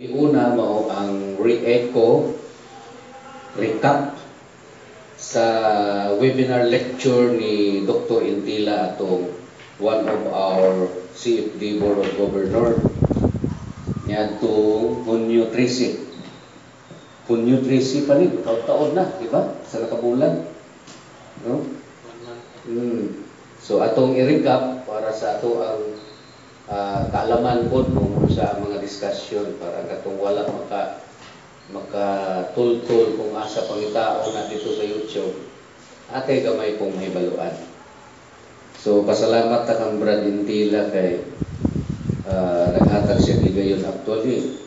Una mao ang re-echo, recap sa webinar lecture ni Dr. Intila atong one of our CFD Board of Governor niadtong Hunyo 13. Hunyo 13 pa ni taon na, di ba? Sa nakabulan. No? So atong i-recap para sa ato ang kaalaman po kung sa mga diskusyon para katong wala makatultol kung asa pangitao na dito sa YouTube atay gamay pong mahibaluan. So pasalamat ta kang Brad Intila kay naghatag siya gigayon actually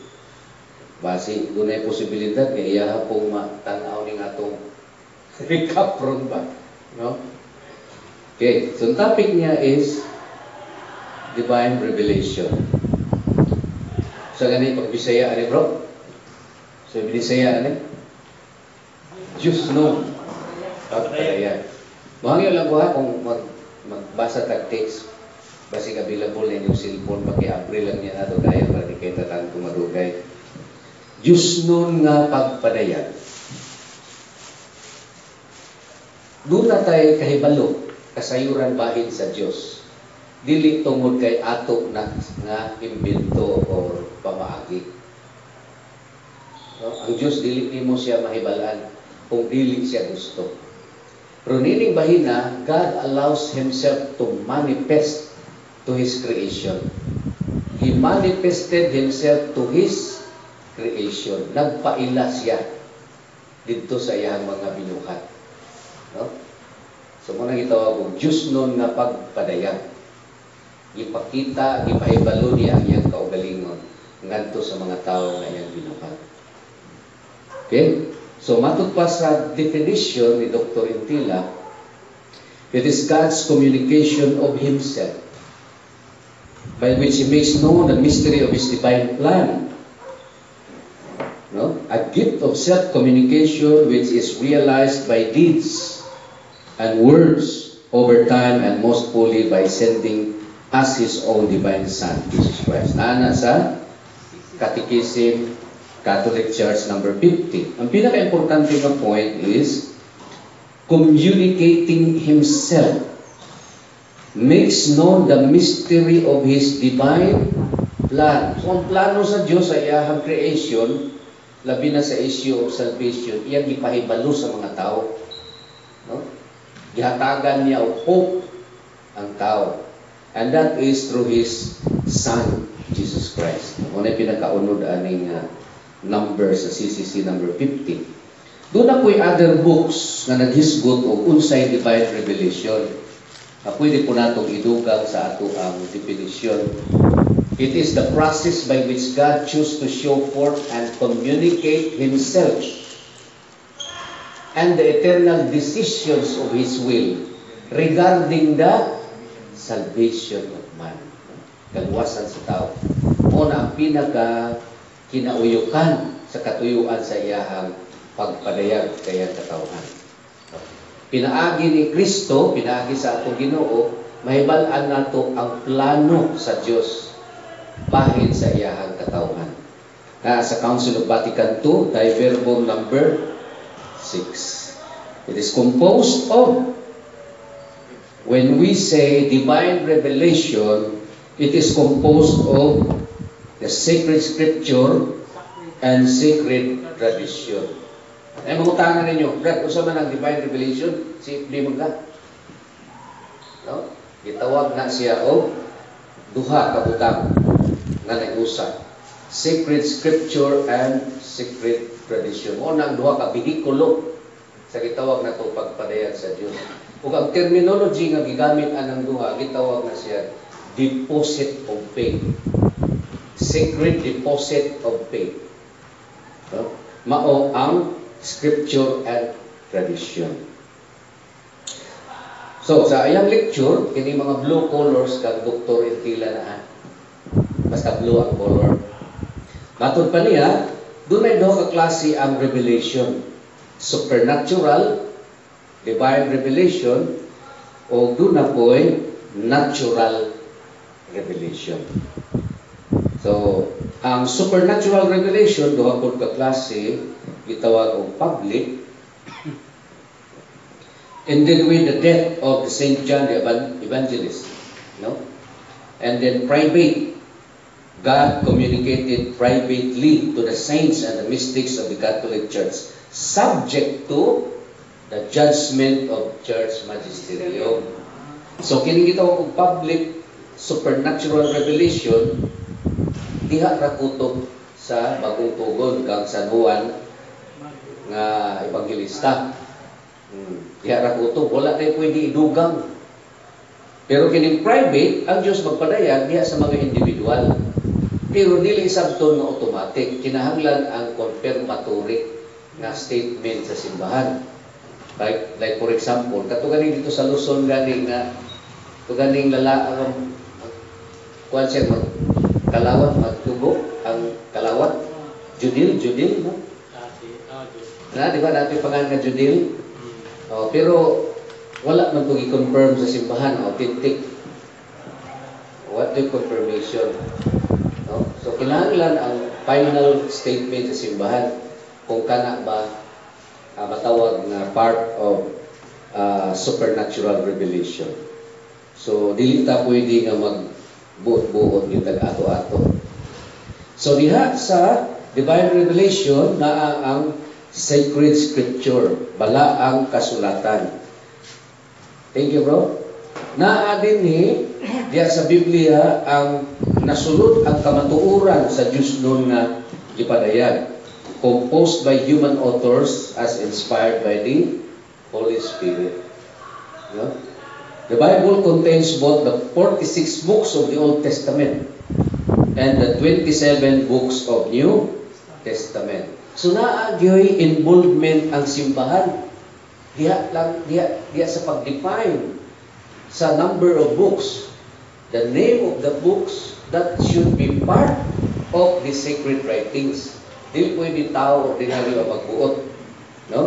basi dunay posibilidad kay iya pong matanaw ning atong recap ron ba, no? Okay, so ang topic niya is Divine Revelation. So gani pag Bisaya ani bro? So Bisaya ani? Diyos no. Pagpadayan. Mahangyo lang ko ha kung magbasa tag text. Basi available na yung cellphone paki-April lang niya nato kaya para di kayo tanto madugay. Diyos nun nga pagpadayan. Doon na tayo kahibalo kasayuran bahin sa Diyos. Dili tungod kay ato na nga imbento or pamaagi. No? Ang Diyos dili nimo siya mahibalan kung dili siya gusto. Pero nining bahina, God allows Himself to manifest to His creation. He manifested Himself to His creation. Nagpaila siya dito sa iyang mga binuhat. No? So muna gitawag og Diyos nun nga pagpadayan. Ipakita, ipahibalo niya ang iyang kaugalingon ngadto sa mga tao nga iyang binuhat. Okay? So matod pa sa definition ni Dr. Intila, it is God's communication of Himself by which He makes known the mystery of His divine plan. No? A gift of self-communication which is realized by deeds and words over time and most fully by sending as His own divine Son, Jesus Christ. Nana sa Catechism, Catholic Church number 50. Ang pinaka-importante na point is communicating Himself makes known the mystery of His divine plan. So ang plano sa Diyos sa iyahang creation, labi na sa issue of salvation, iyang ipahibalo sa mga tao. No? Gihatagan niya o hope ang tao. And that is through His Son, Jesus Christ. Muna pinakaunod aning number sa CCC number 50. Doon na po'y other books na naghisgot o unsay divine revelation. Na pwede po natong idugang sa ato ang definition. It is the process by which God chooses to show forth and communicate Himself and the eternal decisions of His will regarding the salvation of man. Kalwasan sa tao. Muna ang pinaka kinauyukan sa katuyuan sa iyahang pagpadayag kayang katawhan. Pinaagi ni Kristo, pinaagi sa atong Ginoo, mahibalaan nato ang plano sa Dios bahin sa iyahang katawhan. Sa Council of Vatican II, Diverbum number 6. It is composed of, when we say divine revelation, it is composed of the sacred scripture and sacred tradition. Ay mangutangan ninyo, Brad, usa man ang divine revelation, simple man ka. No? Gitawag na siya o duha ka butang nga nag-usa. Sacred scripture and sacred tradition. O nang duha ka bihikulo sa gitawag na to pagpadayan sa Dios. Ug ang terminology nga gigamit anang duha gitawag na siya deposit of faith. Sacred deposit of faith. So, mao ang scripture and tradition. So sa ayang lecture kini mga blue colors kag Dr. Intila na basta blue ang color. Matod pa niya dunay duha ka klase ang revelation. Supernatural, divine revelation, o doon na po'y natural revelation. So, Ang supernatural revelation, duha pod ka klase, gitawag og public, ended with the death of Saint John the Evangelist. No? And then private, God communicated privately to the saints and the mystics of the Catholic Church, subject to the judgment of Church Magisterium. So kini gitawag og public supernatural revelation, diha ra kutob sa bagong tugon kang San Juan nga evangelista. Diha ra kutob, wala tay pwede idugang. Pero kining private, ang Dios magpadayag diha sa mga individual. Pero dili sabton nga automatic, kinahanglan ang confirmatory nga statement sa simbahan. Like for example, kato ganing dito sa Luzon ganing nga to ganing kuan siya kalawat magtubo ang kalawat judil no? Na di ba natin pangalan nga judil? Pero wala man to i-confirm sa simbahan authentic. What the confirmation? No? So kinahanglan ang final statement sa simbahan kung kana ba matawag na part of supernatural revelation. So dili ta pwede nga magbuot-buot yung tag-ato-ato. So diha sa divine revelation na ang sacred scripture, bala ang kasulatan. Thank you, bro. Naa din diha sa Biblia ang nasulod ang kamatuoran sa Dios noon nga gipadayag, composed by human authors as inspired by the Holy Spirit. No? The Bible contains both the 46 books of the Old Testament and the 27 books of New Testament. So naagyoy involvement ang simbahan diha sa pag-define sa number of books, the name of the books that should be part of the sacred writings. Dili pwede tao ordinaryo ang magbuot, no?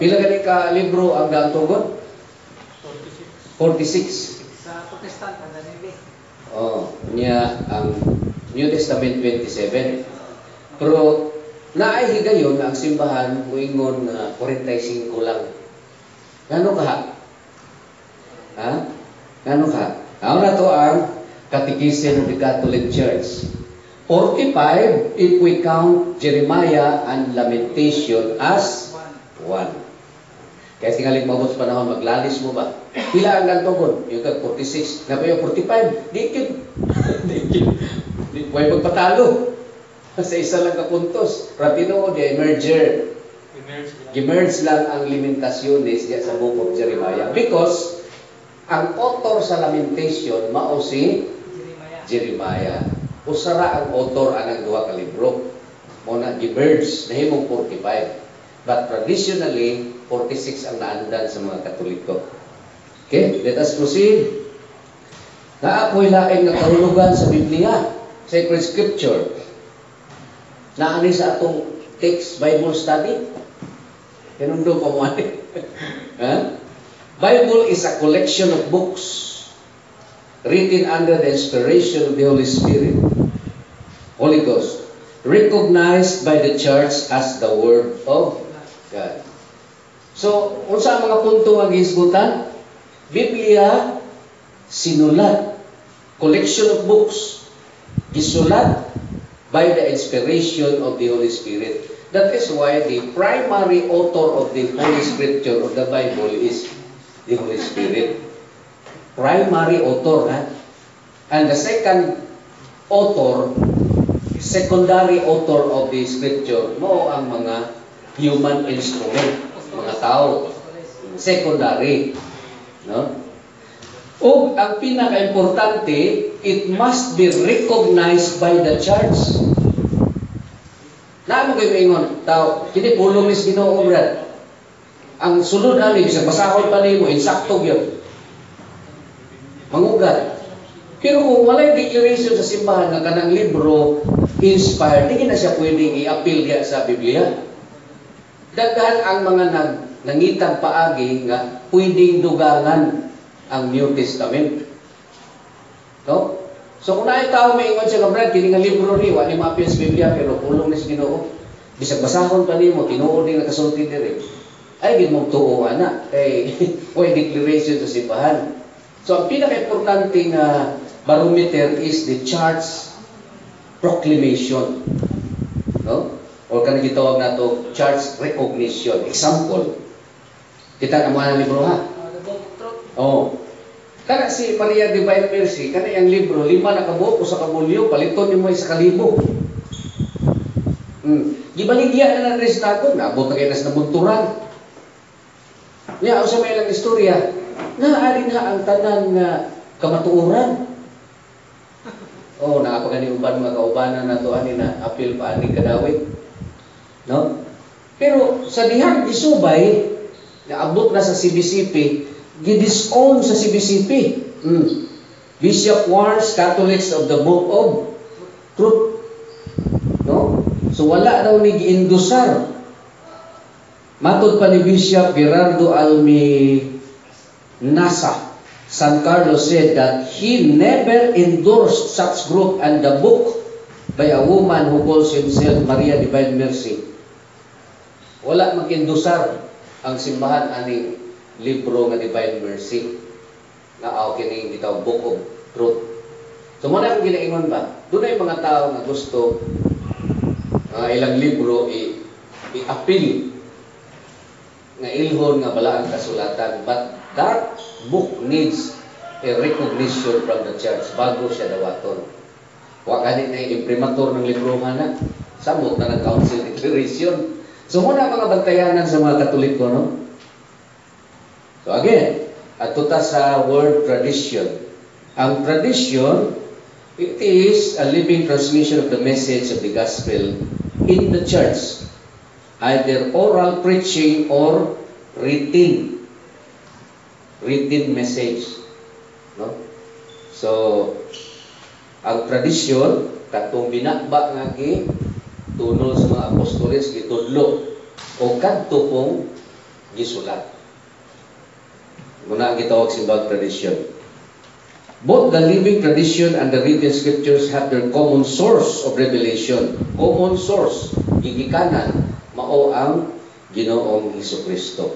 Pila gani ka libro ang gaantugon? 46. Sa Protestant ang ganili. Niya ang New Testament 27. Pero naay higayon na ang simbahan moingon na 45 lang. Ngano ka? Ngano ka? Ako na to ang Catechism of the Catholic Church. 45 if we count Jeremiah and Lamentation as 1. Kaya tingaling mabot sa panahon, maglalis mo ba? Pila ang gantogon? Yung 46. Na pa yung 45? Dikit. Di pwede magpatalo. Sa isa lang kapuntos. Rapino, di merger. Gimerge lang ang limitasyones diya sa book of Jeremiah. Because, ang author sa Lamentation, mao si Jeremiah. Usara ang author anang duha ka libro. Muna, gimerge, nahimong 45. But traditionally, 46 ang naandan sa mga Katoliko. Okay, let us proceed. Naapoy lain nga kahulugan sa Biblia, Sacred Scripture. Naani sa atong text Bible study. Kanundo pa mo Bible is a collection of books written under the inspiration of the Holy Spirit, Holy Ghost, recognized by the church as the Word of God. So, unsa ang mga punto ang gihisgutan? Biblia, sinulat, collection of books, gisulat by the inspiration of the Holy Spirit. That is why the primary author of the Holy Scripture of the Bible is the Holy Spirit. Primary author, and the second author, secondary author of the Scripture, mo ang mga human instrument, mga tao, secondary, no? O ang pinaka-importante, it must be recognized by the church. Naamo kayo ingon, tao, kini pulong is Ginoo brad. Ang sulod ani bisag basahon pa nimo, insakto gyud. Mangugat. Pero kung walay declaration sa simbahan nga kanang libro inspired, di na siya pwedeng i-appeal diya sa Biblia. Daghan ang mga nangitang paagi nga pwedeng dugangan ang New Testament. No? So kung naay tao may ingon siya nga Brad, kini nga libro ni wa ni maapil sa Biblia pero pulong ni sa Ginoo. Bisag basahon pa nimo tinuod ni nakasulti diri. Ay gid mong tuo ana kay way declaration sa simbahan. So ang pinaka-importante nga barometer is the church proclamation. No? O kanang gitawag nato church recognition. Example. Kita na mo ang libro ha. Oh. Kana si Maria Divine Mercy, kana yang libro 5 na kabuok o sa kabulyo, paliton nimo sa kalibo. Gibaligya na ng restako, naabot na kayo nas nabunturan. Niya, sa may ilang istorya, naaarin ha ang tanan nga kamatuuran. Oh, nakapagani uban mga kaubanan na to ani na apil pa ani kadawit. No? Pero sa dihang isubay, naabot na sa CBCP, gidisown sa CBCP. Bishop warns Catholics of the Book of Truth. No? So wala daw ni giindusar. Matod pa ni Bishop Gerardo Almi Nasa, San Carlos said that he never endorsed such group and the book by a woman who calls himself Maria Divine Mercy. Wala mag-indusar ang simbahan ani libro nga Divine Mercy na kini gitawag Book of Truth. So mo na akong ginaingon ba? Doon ay mga tao nga gusto ilang libro i-appeal nga ilhon nga bala ang kasulatan, but that book needs a recognition from the church bago siya dawaton. Wa gani na imprimatur ng libro na samot na ng council declaration. So muna mga bantayanan sa mga Katoliko, no? So again, ato ta sa word tradition. Ang tradition, it is a living transmission of the message of the gospel in the church, either oral preaching or written message, no? So ang tradisyon katong binakba nga tunol sa mga apostoles gitudlo o kadto pong gisulat. Muna ang gitawag simbang tradition. Both the living tradition and the written scriptures have their common source of revelation. Common source, gigikanan, mao ang Ginoong Hesukristo.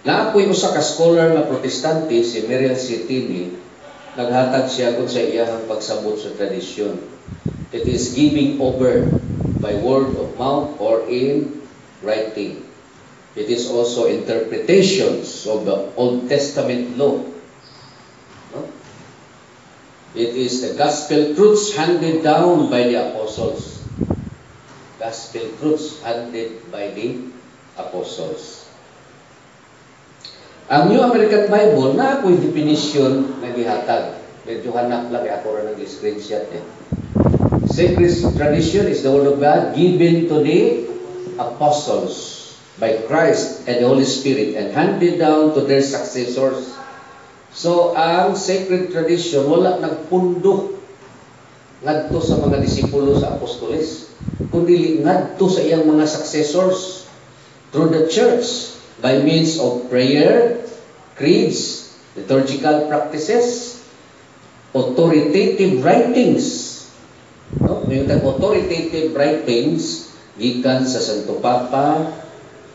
Naapoy usa ka scholar na protestante, si Merrill C. Tini, naghatag siya kung sa iyang pagsabot sa tradisyon. It is giving over by word of mouth or in writing. It is also interpretations of the Old Testament law. No? It is the gospel truths handed down by the apostles. Gospel truths handed by the apostles. Ang New American Bible, na ako'y definition na gihatag. Medyo hanap lang, ako rin nag-screenshot eh. Sacred tradition is the word of God given to the apostles by Christ and the Holy Spirit and handed down to their successors. So, ang sacred tradition, wala nagpundo ngadto sa mga disipulo sa apostoles, kundi ngadto sa iyang mga successors through the church by means of prayer, creeds, liturgical practices, authoritative writings. No? May authoritative writings gikan sa Santo Papa,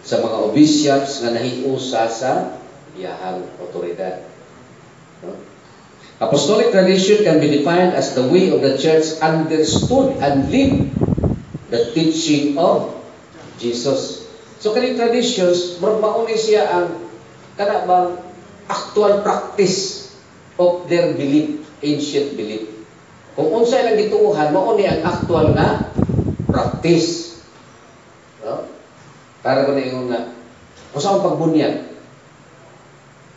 sa mga obisyaps nga nahiusa sa iyahang otoridad. No? Apostolic tradition can be defined as the way of the church understood and lived the teaching of Jesus. So kani traditions, mauni siya ang kanabang actual practice of their belief, ancient belief. Kung unsa ilang gituuhan, mauni ang actual na practice. No? Para ko na yung unsaon pagbunyag.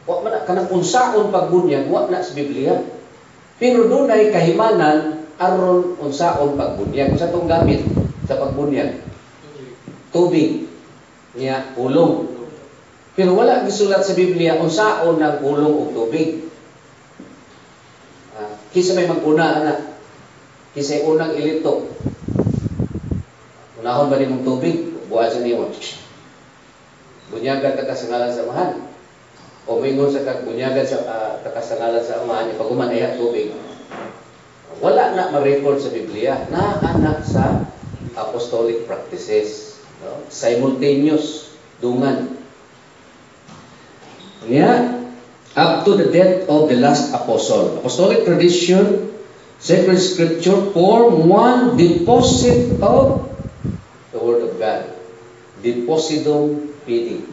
Wa man kanang unsaon pagbunyag, wa na sa Biblia. Pero doon ay kahimanan aron unsaon pagbunyag. Sa tong gamit sa pagbunyag, tubig niya pulong. Pero wala gisulat sa Biblia unsaon ang pulong o tubig. Kisa may mag-una ana. Kisa unang ilito. Unahon ba nimong tubig? Buhat sa niyo. Bunyagan ka sa ngalan sa amahan. O mingon sa kagbunyagan sa kasangalan sa amahan, pag umanaya tubig, na ma-record sa Biblia, na sa apostolic practices, no? Simultaneous dungan. Up to the death of the last apostle, apostolic tradition, sacred scripture form one deposit of the Word of God. Depositum Fidei.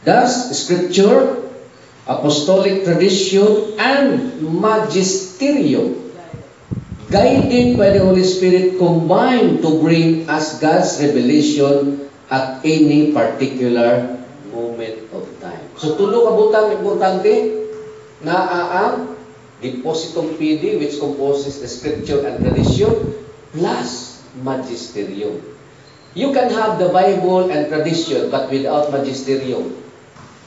Thus, scripture, apostolic tradition, and magisterium, guided by the Holy Spirit, combine to bring us God's revelation at any particular moment of time. So, tulo ka butang importante na ang depositum fidei, which composes the scripture and tradition, plus magisterium. You can have the Bible and tradition, but without magisterium,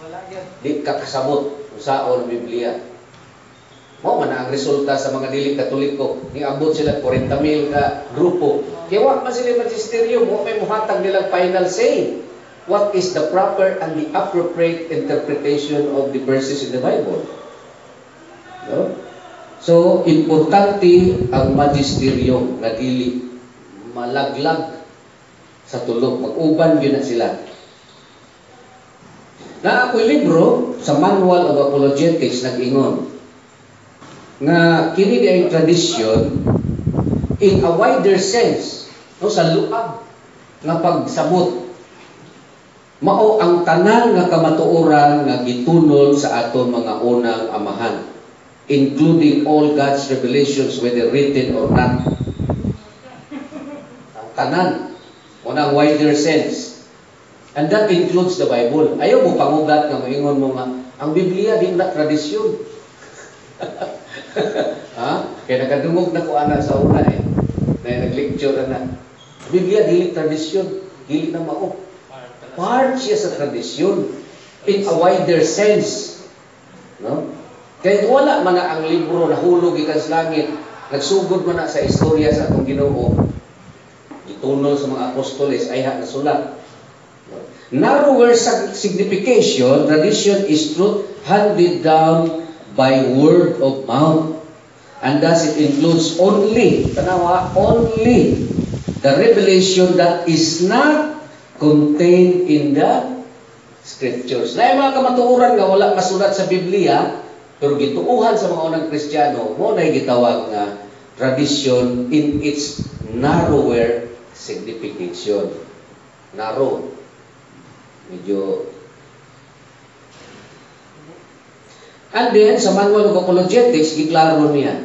Wala yan. di ka kasabot sa Biblia. Mo man ang resulta sa mga dili Katoliko, niabot sila 40,000 ka grupo. Kaya wa man sila magisterium, mo may muhatag nilang final say. What is the proper and the appropriate interpretation of the verses in the Bible? No? So, importante ang magisterium na dili malaglag sa tulog. Mag-uban yun na sila. Na ako'y libro sa Manual of Apologetics nag-ingon nga kini ay tradition in a wider sense, no, sa luab nga pagsabot mao ang tanan nga kamatuoran nga gitunol sa aton mga unang amahan, including all God's revelations, whether written or not. Ang tanan, unang wider sense. And that includes the Bible. Ayaw mo pangugat nga moingon mo nga, ang Biblia di na tradisyon. Ha? Kaya nakadungog na ko ana sa una na nag-lecture na. Biblia dili tradisyon, dili na mao. Part siya sa tradisyon in a wider sense. No? Kaya wala man na ang libro nahulog gikan sa langit, nagsugod man na sa istorya sa atong Ginoo. Gitunol sa mga apostoles ay na sulat. Narrower signification, tradition is truth handed down by word of mouth, and thus it includes only the revelation that is not contained in the scriptures. Na mga kamatuoran nga wala masulat sa Biblia, pero gituuhan sa mga unang Kristiyano, mo na gitawag nga tradition in its narrower signification. Narrow. Medyo. And then, sa Manual of Apologetics, giklaro niya,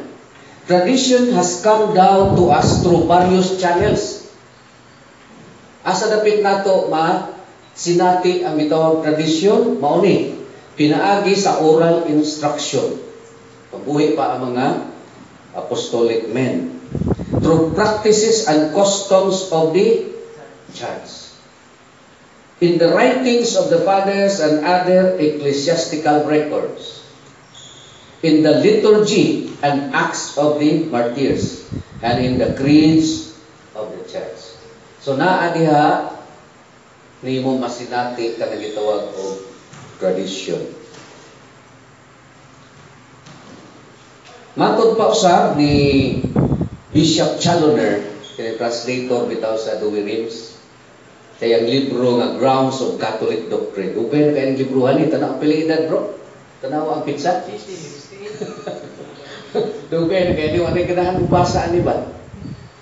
tradition has come down to us through various channels. Asa dapit nato sinati ang bitawag tradisyon, mauni, pinaagi sa oral instruction. Pabuhi pa ang mga apostolic men. Through practices and customs of the church. In the writings of the fathers and other ecclesiastical records. In the liturgy and acts of the martyrs. And in the creeds of the church. So naa diha nimo masinati ka nagitawag og tradition. Matod pa usab ni Bishop Challoner, translator bitaw sa Dewey Rims, kaya ang libro nga Grounds of Catholic Doctrine. Upay na kayang librohan ni tanaw pila edad, bro? Tanaw ang pizza? 60. Dugay na kaya di wala ganahan basa ani ba?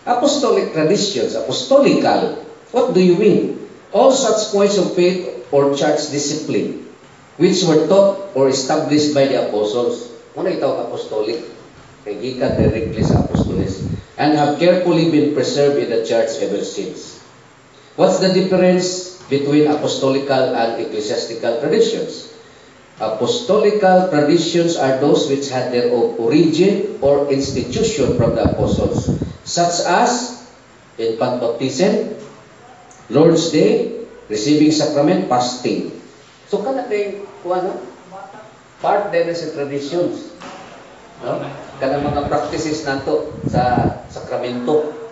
Apostolic traditions, apostolical. What do you mean? All such points of faith or church discipline which were taught or established by the apostles. Muna itawag apostolic. Kaya gikan directly sa apostoles. And have carefully been preserved in the church ever since. What's the difference between apostolical and ecclesiastical traditions? Apostolical traditions are those which had their origin or institution from the apostles, such as infant baptism, Lord's Day, receiving sacrament, fasting. So kana kay kuano? Part din sa traditions. No? Kana mga practices nato sa sakramento.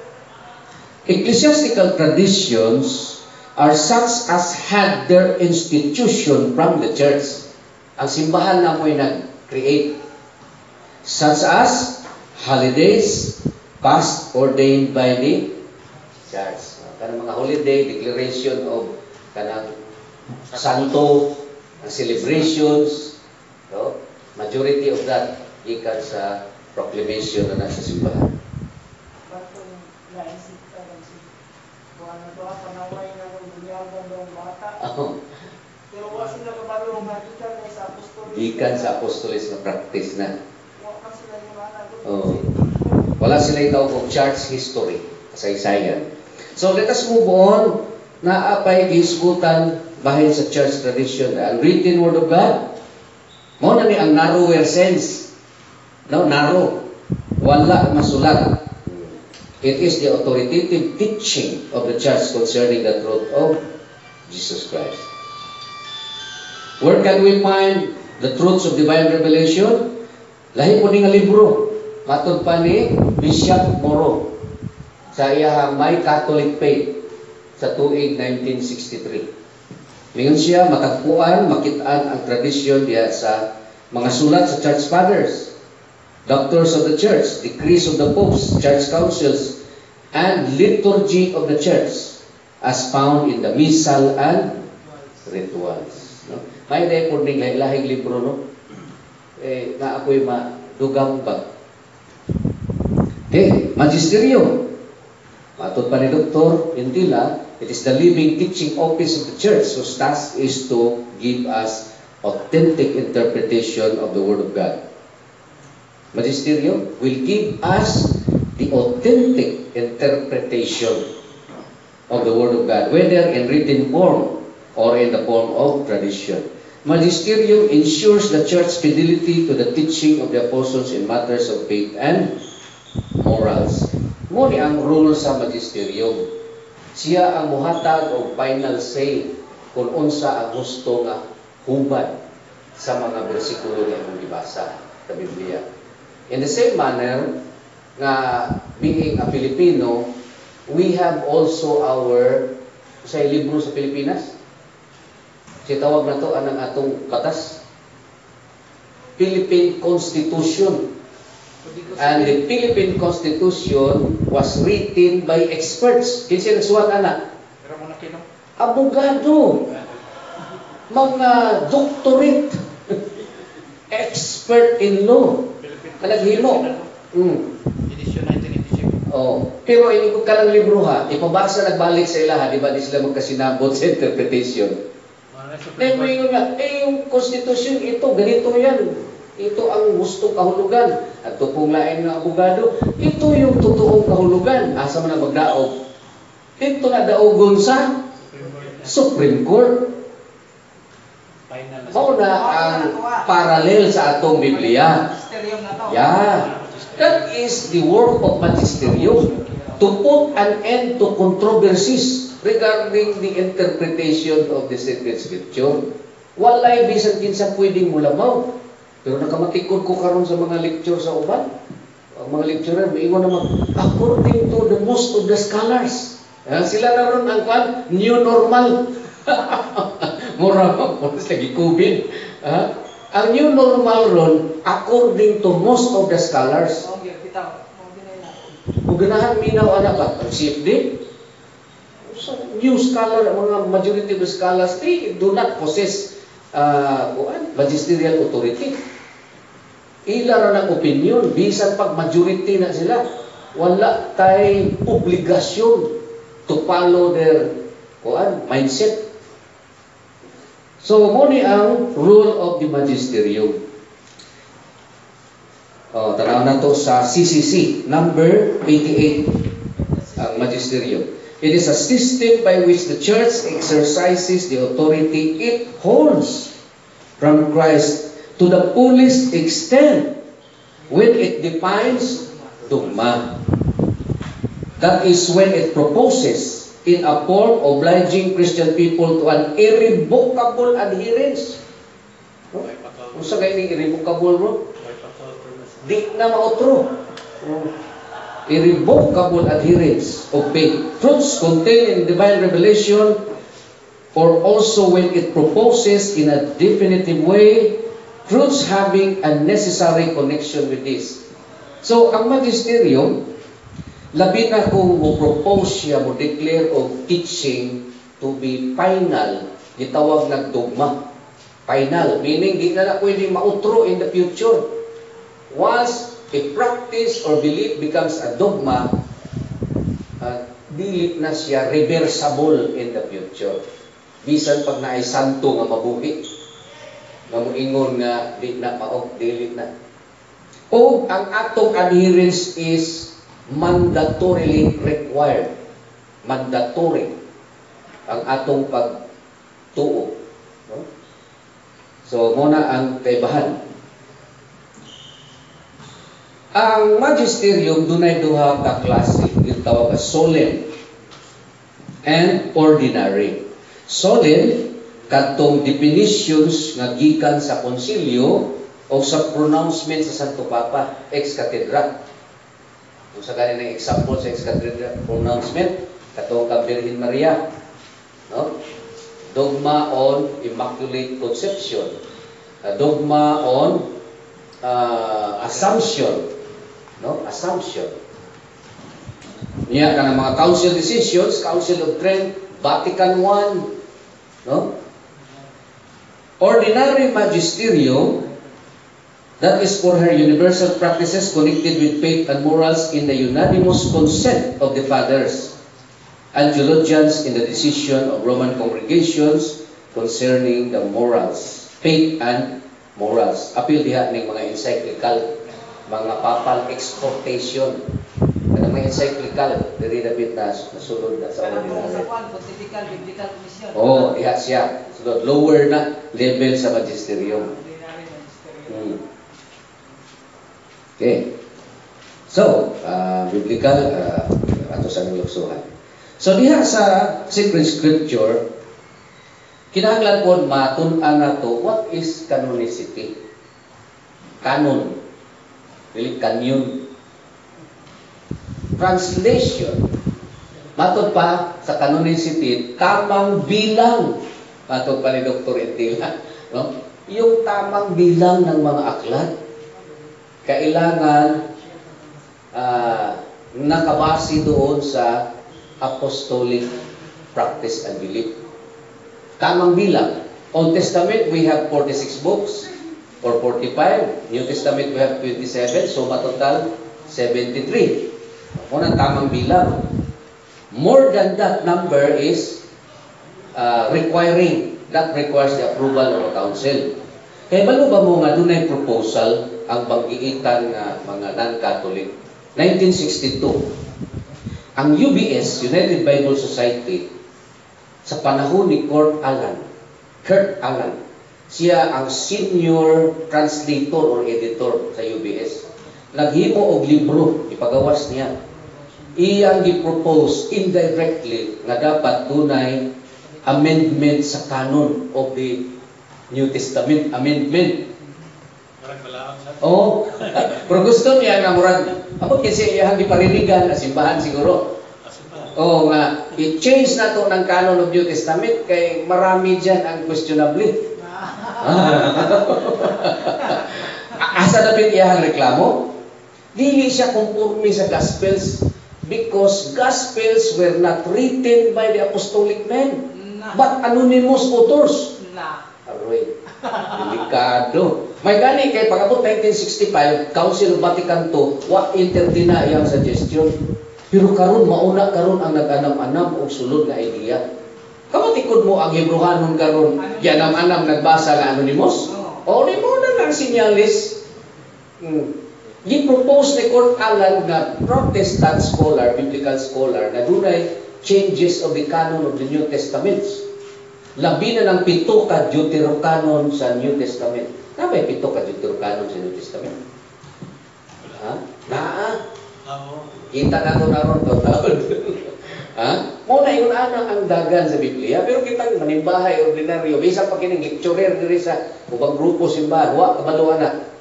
Ecclesiastical traditions are such as had their institution from the church. Ang simbahan na mo'y nag-create. such as holidays past ordained by the church. Kanang mga holiday, declaration of kanang santo, celebrations, no? Majority of that gikan sa proclamation na nasa simbahan. Batong naisip ka lang si buwan na doon, panaway na ng bunyagan ng bata. Pero wala sila kabalo nga gikan na sa apostolis. Gikan sa apostolis na practice na. Wala sila yung anak. Wala sila itaw of church history, kasaysayan. So let us move on. Naapay gihisgutan bahin sa church tradition, the unwritten word of God. Mao na ni ang narrower sense. No, narrow. Wala masulat. It is the authoritative teaching of the church concerning the truth of Jesus Christ. Where can we find the truths of divine revelation? Lahi po ni nga libro. Matod pa ni Bishop Moro sa iyahang My Catholic Faith sa tuig 1963. Mingon siya, matagpuan, makitaan ang tradisyon diya sa mga sulat sa Church Fathers, Doctors of the Church, Decrees of the Popes, Church Councils, and Liturgy of the Church, as found in the Missal and Rituals. No? May day po ning lahing libro, no? Na ako'y madugang ba? Magisterium. Matod pa ni Dr. Intila, it is the living teaching office of the church whose task is to give us authentic interpretation of the Word of God. Magisterium will give us the authentic interpretation of the Word of God, whether in written form or in the form of tradition. Magisterium ensures the church's fidelity to the teaching of the apostles in matters of faith and morals. Muni ang rule sa magisterium. Siya ang muhatag og final say kung unsa ang gusto nga hubad sa mga bersikulo nga imong gibasa sa Biblia. In the same manner nga being a Filipino, we have also our sa libro sa Pilipinas. Si tawag na to anang atong batas, Philippine Constitution. And the Philippine Constitution was written by experts. Kinsa nagsuwat ana? Abogado, mga doctorate, expert in law. Naghimo. Edition 1987. Pero ini ko kanang libro ha, ipabasa nagbalik sa ilaha, di ba di sila magkasinabot sa interpretation. Then mo nga, yung Constitution ito, ganito yan. Ito ang gustong kahulugan. At ito pong lain ng abogado, ito yung totoong kahulugan. Asa man na magdaog? Ito na daogon sa Supreme Court. Mao na ang parallel sa atong Biblia. Yeah. That is the work of magisterium, to put an end to controversies regarding the interpretation of the sacred scripture. Walay bisan kinsa pwedeng mulamaw. Pero nakamatikod ko karon sa mga lecture sa uban. Ang mga lecturer maingon naman according to the most of the scholars. Sila na ron ang new normal. Mura pa po lagi COVID. Ang new normal ron according to most of the scholars. Kung ganahan minaw ana ba ang CFD? So, new scholar, mga majority of the scholars, they do not possess magisterial authority. Ila ra ng opinion, bisan pag majority na sila, wala tay obligasyon to follow their mindset. So, mo ni ang rule of the magisterium. Tanaw na to sa CCC, number 88, ang magisterium. It is a system by which the church exercises the authority it holds from Christ to the fullest extent when it defines dogma. That is when it proposes in a form obliging Christian people to an irrevocable adherence. Kung sa gayong irrevocable mo, di na mautro. Irrevocable adherence of faith. Truths contained in divine revelation, or also when it proposes in a definitive way truths having a necessary connection with this. So, ang magisterium, labi na kung mo-propose siya, mo-declare of teaching to be final, gitawag na dogma. Final, meaning di na pwedeng mautro in the future. Once a practice or belief becomes a dogma, dili na siya reversible in the future. Bisan pag naay santo nga mabuhi, nga moingon nga di na maog, dili na. O ang atong adherence is mandatorily required. Mandatory ang atong pagtuo. No? So, muna ang kaibahan. Ang magisterium dunay duha ka klase, yung tawag solemn and ordinary. Solemn kadtong definitions nga gikan sa konsilyo o sa pronouncement sa Santo Papa ex cathedra. Kung sa ganing example sa ex cathedra pronouncement katong kang Virgin Maria, no? Dogma on Immaculate Conception, dogma on Assumption, no? Assumption. Niya kanang mga council decisions, Council of Trent, Vatican I, no? Ordinary magisterium, that is for her universal practices connected with faith and morals in the unanimous consent of the fathers and theologians in the decision of Roman congregations concerning the morals, faith and morals. Apil diha ning mga encyclical, mga papal exhortation. Kanang mga encyclical, diri dapat na nasulod na sa ordinary. Pontifical Biblical Commission. Oh, diha siya. Sulod, lower na level sa magisterium. Ordinary magisterium. Okay. So, biblical, ato sa niluksuhan. So, diha sa Sacred Scripture, kinahanglan po matun-an nato what is canonicity. Canon. Dili kanyon. Translation. Matod pa sa canonicity, tamang bilang. Matod pa ni Dr. Entila. No? Yung tamang bilang ng mga aklat, kailangan nakabase doon sa apostolic practice and belief. Tamang bilang. Old Testament, we have 46 books or 45. New Testament, we have 27. So, matotal, 73. Unang tamang bilang. More than that number is requiring. That requires the approval of a council. Kaya balo ba mo nga dunay proposal ang pag-iitan nga mga non-Catholic? 1962. Ang UBS, United Bible Society, sa panahon ni Kurt Aland, siya ang senior translator or editor sa UBS. Naghimo og libro, ipagawas niya. Iyang gi-propose indirectly nga dapat dunay amendment sa canon of the New Testament. Amendment. Oh, pero gusto niya nga murag ako kasi iyang giparirigan sa simbahan siguro. Oh, nga i-change na to ng canon of New Testament kay marami diyan ang questionable. Asa dapat iyang reklamo? Dili siya conforme sa Gospels because Gospels were not written by the apostolic men but anonymous authors. Aroy, delikado. May gani kay pag-abot 1965, Council of Vatican II, wa entertain iyang suggestion. Pero karon mauna karon ang nag-anam-anam og sulod nga idea. Kamatikod mo ang Hebrehanon karon, yanam-anam nagbasa nga anonymous? O ni mo na lang sinyalis. Gi-propose ni Kurt Aland nga Protestant scholar, biblical scholar, na dunay changes of the canon of the New Testaments. Labi na ng 7 ka Deuterocanon sa New Testament. Na ba 7 ka Deuterocanon sa New Testament? Ha? Naa? Kita na ito na ron taon. Ha? Muna yun ang dagan sa Biblia, pero kita manimbahay, ordinaryo. Bisa pa kining lecturer diri sa ubang grupo simbahan. Wa kabalo anak.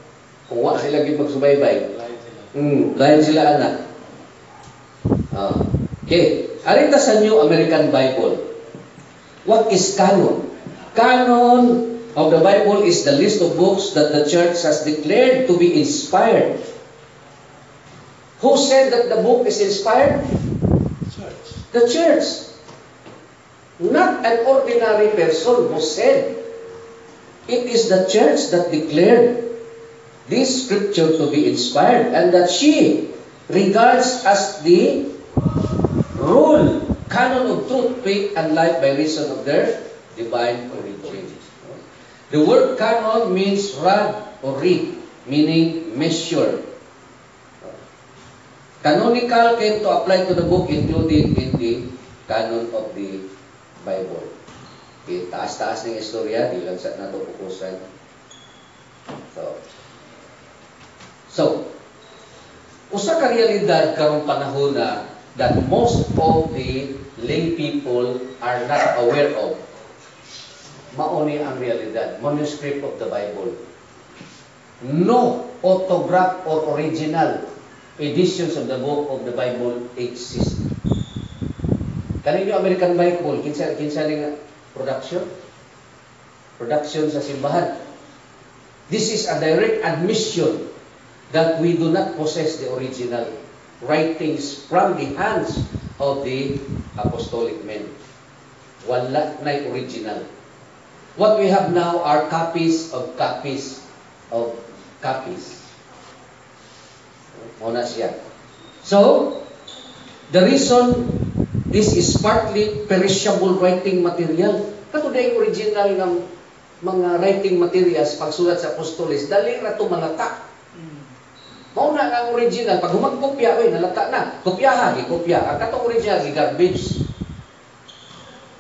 Kung wa sila magsubaybay. Lain sila anak. Okay. Arita sa New American Bible. What is canon? Canon of the Bible is the list of books that the church has declared to be inspired. Who said that the book is inspired? Church. The church. Not an ordinary person who said. It is the church that declared this scripture to be inspired and that she regards as the rule, canon of truth, faith, and life by reason of their divine origin. The word canon means rod or reed, meaning measure. Canonical came to apply to the book included in the canon of the Bible. Okay, taas-taas ng istorya, di lang sa nato pupusan. So, usa ka realidad karong panahon na that most of the lay people are not aware of. Mauni ang realidad. Manuscript of the Bible. No autograph or original editions of the book of the Bible exist. Kaninyo American Bible, kinsa ning production sa simbahan. This is a direct admission that we do not possess the original writings from the hands of the apostolic men. Wala na'y original. What we have now are copies of copies of copies. Muna siya. So, the reason this is partly perishable writing material. Katuday original ng mga writing materials pagsulat sa apostoles, dali ra to malata. Mao na ang original pag humagkopya oy nalata na. Kopyaha, gikopya. Ang katong original garbage.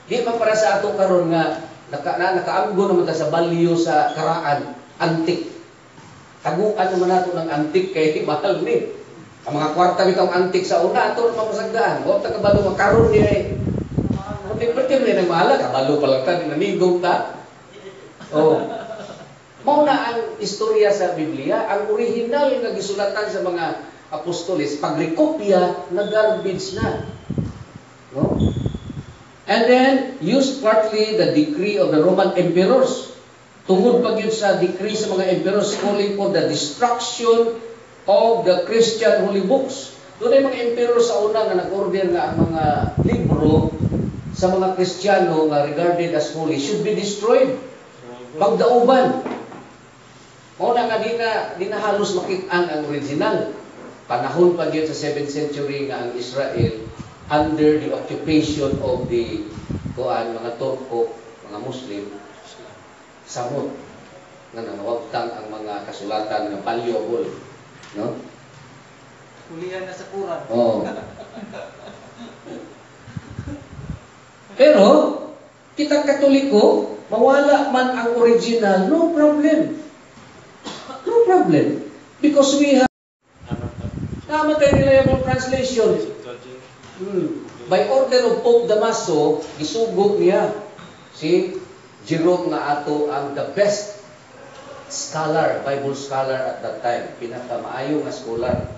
Di man para sa ato karon nga nakaamgo naman ta sa balyo sa karaan, antik. Taguan naman nato ng antik kay mahal ni. Ang mga kwarta bitong antik sa una ato mapasagdaan. Wa ta kabalo makaron niya eh. Pati ni mahal kabalo pa lang ta nanigong ta. Oh. Mao na ang istorya sa Biblia, ang original nga gisulatan sa mga apostoles pagrekopya na garbage na. No? And then used partly the decree of the Roman emperors. Tungod pa gyud sa decree sa mga emperors calling for the destruction of the Christian holy books. Doon ay mga emperor sa una nga nag-order nga ang mga libro sa mga Kristiyano nga regarded as holy should be destroyed. Pagdauban. O na nga di na halos makit-ang ang original. Panahon pa gyud sa 7th century nga ang Israel under the occupation of the mga Turko, mga Muslim, samot nga nangawagtang ang mga kasulatan ng valuable. No? Kulihan na sa Quran. Oh. Pero, kita Katoliko, mawala man ang original, no problem. No problem. Because we have namatay reliable translation. By order of Pope Damaso, gisugod niya si Jerome nga ato ang the best scholar, Bible scholar at that time, pinakamaayo nga scholar.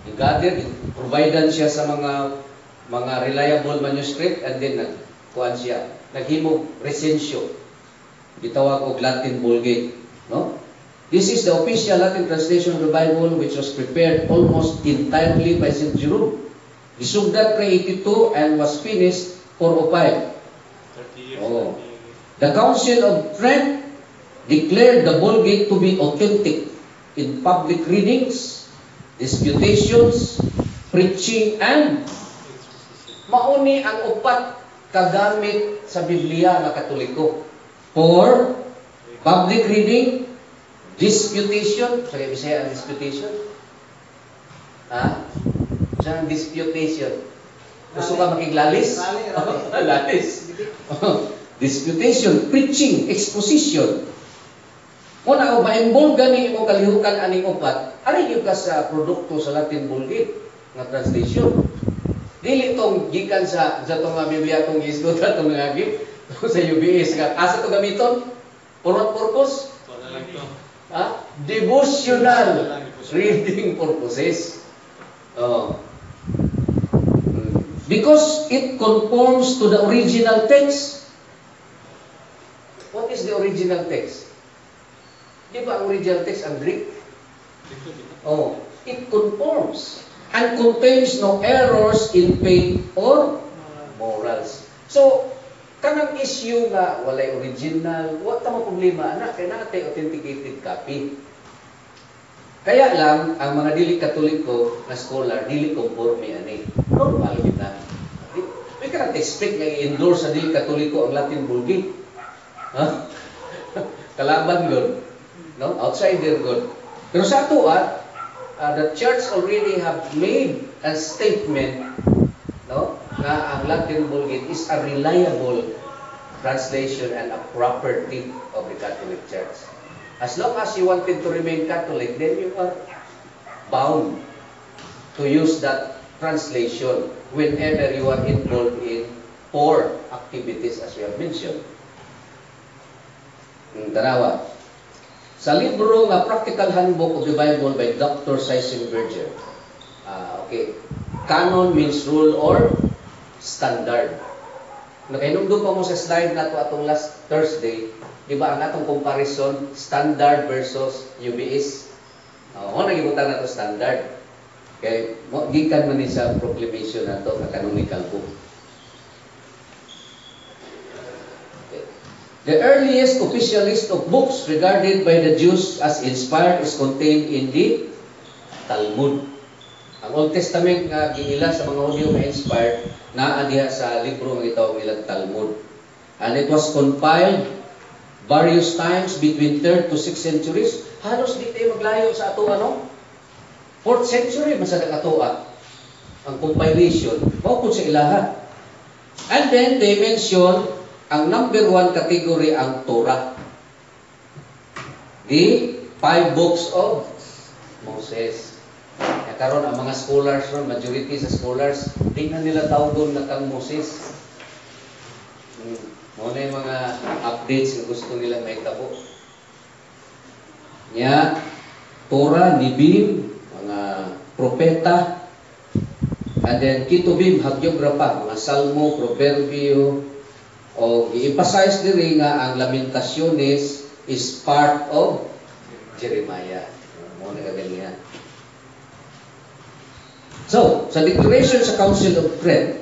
I-gather, providean siya sa mga reliable manuscript and then nagkuhan siya, naghimog resensyo. Gitawag og Latin Vulgate, no? This is the official Latin translation of the Bible which was prepared almost entirely by St. Jerome. Isugdat 382 and was finished 405. 30 years. Oh. The Council of Trent declared the Vulgate to be authentic in public readings, disputations, preaching, and mauni ang upat kagamit sa Biblia nga Katoliko. For public reading, disputation, sa Bisaya ang disputation? Sa disputation. Gusto ka makiglalis? Lalis. Disputation, preaching, exposition. Muna o ma-involve gani imong kalihukan aning upat, ari gyud ka sa produkto sa Latin Vulgate nga translation. Dili tong gikan sa tong Biblia tong isgot atong ngagi sa UBS nga asa to gamiton? For what purpose? So na lang to. Devotional reading purposes. Because it conforms to the original text. What What is the original text? Di ba ang original text ang Greek? Oh, it conforms and contains no errors in faith or morals. So, kanang issue nga walay original, wa ta mo problema ana kay natay authenticated copy. Kaya lang ang mga dili Katoliko na scholar dili conforme ani. Normal gyud na. Di ka expect nga i-endorse sa dili Katoliko ang Latin Vulgate. Ha? Kalaban yun. No? Outsider good. Pero sa ato the church already have made a statement, no, na ang Latin Vulgate is a reliable translation and a property of the Catholic Church. As long as you wanted to remain Catholic, then you are bound to use that translation whenever you are involved in poor activities as we have mentioned. Tanawa. Sa libro nga Practical Handbook of the Bible by Dr. Seisenberger. Okay. Canon means rule or standard. Nakainumdum pa mo sa slide na to atong last Thursday, di ba ang atong comparison standard versus UBS? Mo nagibutan na to standard. Kay gikan man ni sa proclamation nato nga canonical book. The earliest official list of books regarded by the Jews as inspired is contained in the Talmud. Ang Old Testament nga giila sa mga Hudyo nga inspired naa diha sa libro nga gitawag nilang Talmud. And it was compiled various times between 3rd to 6th centuries. Halos di tayo maglayo sa ato 4th century masadag ato ang compilation. Mao pud sa ilaha. And then they mention ang number 1 category ang Torah. The 5 books of Moses. Karon ang mga scholars ron, majority sa scholars, di na nila tawgon na kang Moses. Mo na yung mga updates na gusto nila may tabo. Nya, Torah, Nibim, mga propeta, and then Kitubim, Hagyografa, mga Salmo, Proverbio, o i-emphasize diri nga ang Lamentaciones is part of Jeremiah. Mo na kaganihan. So, sa declaration sa Council of Trent,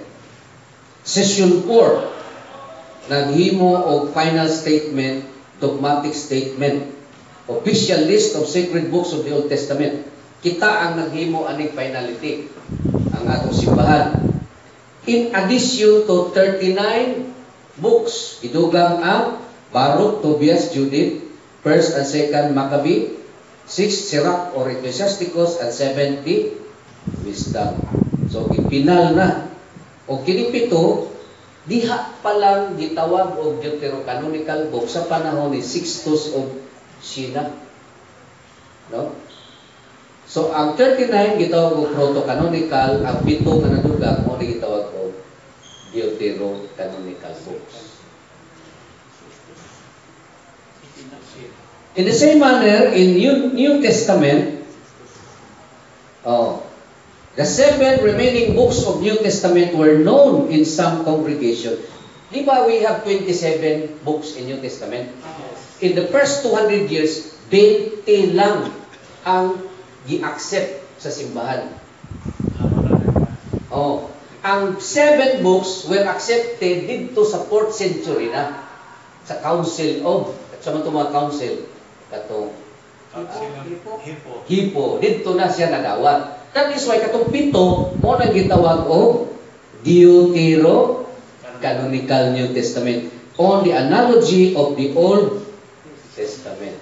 Session 4, naghimo og final statement, dogmatic statement, official list of sacred books of the Old Testament. Kita ang naghimo aning finality, ang atong simbahan. In addition to 39 books, idugang ang Baruch, Tobias, Judith, 1st and 2nd Maccabee, 6th Sirach or Ecclesiasticus, and 70 Wisdom. So, ipinal na. O kini 7, diha pa lang gitawag og Deuterocanonical book sa panahon ni Sixtus of Siena. No? So, ang 39 gitawag og proto-canonical, ang 7 nga nadugang mo gitawag og Deuterocanonical books. In the same manner, in New Testament, the 7 remaining books of New Testament were known in some congregation. Di ba we have 27 books in New Testament? In the first 200 years, 20 lang ang gi-accept sa simbahan. Ang 7 books were accepted dito sa 4th century na sa Council of, sa mga council, katong Hippo. Dito na siya nadawat. That is why katong 7 mo nang gitawag og Deuterocanonical New Testament on the analogy of the Old Testament.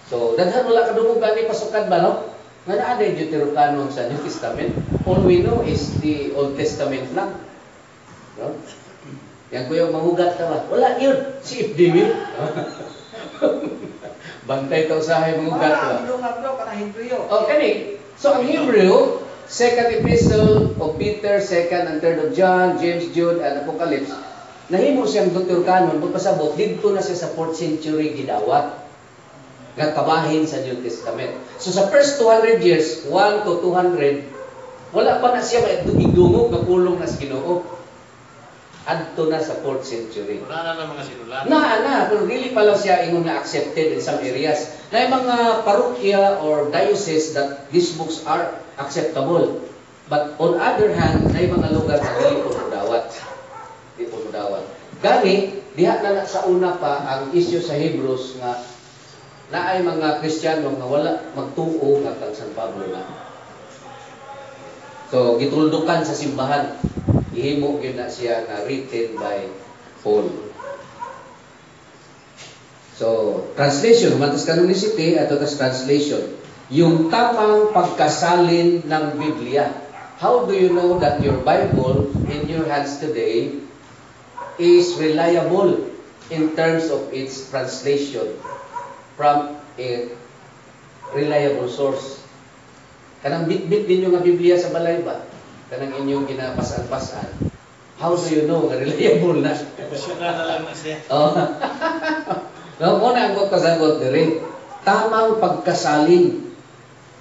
So, daghan wala kadungog gani pasukan ba no? Nga naa day Deuterocanon sa New Testament. All we know is the Old Testament lang. No? Yang kuya mahugat ka ba? Wala yun. Si Ibdimil. Bantay ka usahay mahugat ka. Kani. So, ang Hebrew, 2nd Epistle of Peter, 2nd and 3rd of John, James, Jude, and Apocalypse, nahimo siyang Deuterocanon, pagpasabot, dito na siya sa 4th century gidawat. Nagkabahin sa New Testament. So sa first 200 years, 1 to 200, wala pa na siya idungog na pulong na sa Ginoo. adto na sa 4th century. Wala na ng mga sinulat. Pero really pala siya ingon nga accepted in some areas. Na yung mga parokya or diocese that these books are acceptable. But on other hand, na yung mga lugar na dili po mudawat. Di po mudawat. Gani, diha na sa una pa ang issue sa Hebrews nga na ay mga Kristiyano nga wala magtuo nga kang San Pablo na. So, gituldukan sa simbahan. Ihimo yun na siya na written by Paul. So, translation, matas canonicity at tas translation. Yung tamang pagkasalin ng Biblia. How do you know that your Bible in your hands today is reliable in terms of its translation from a reliable source? Kanang bit-bit din yung Biblia sa balay ba? Kanang inyong ginapasan-pasan. How do you know nga reliable na? Professional na lang na siya. Muna ang pagkasagot diri. Tamang pagkasalin.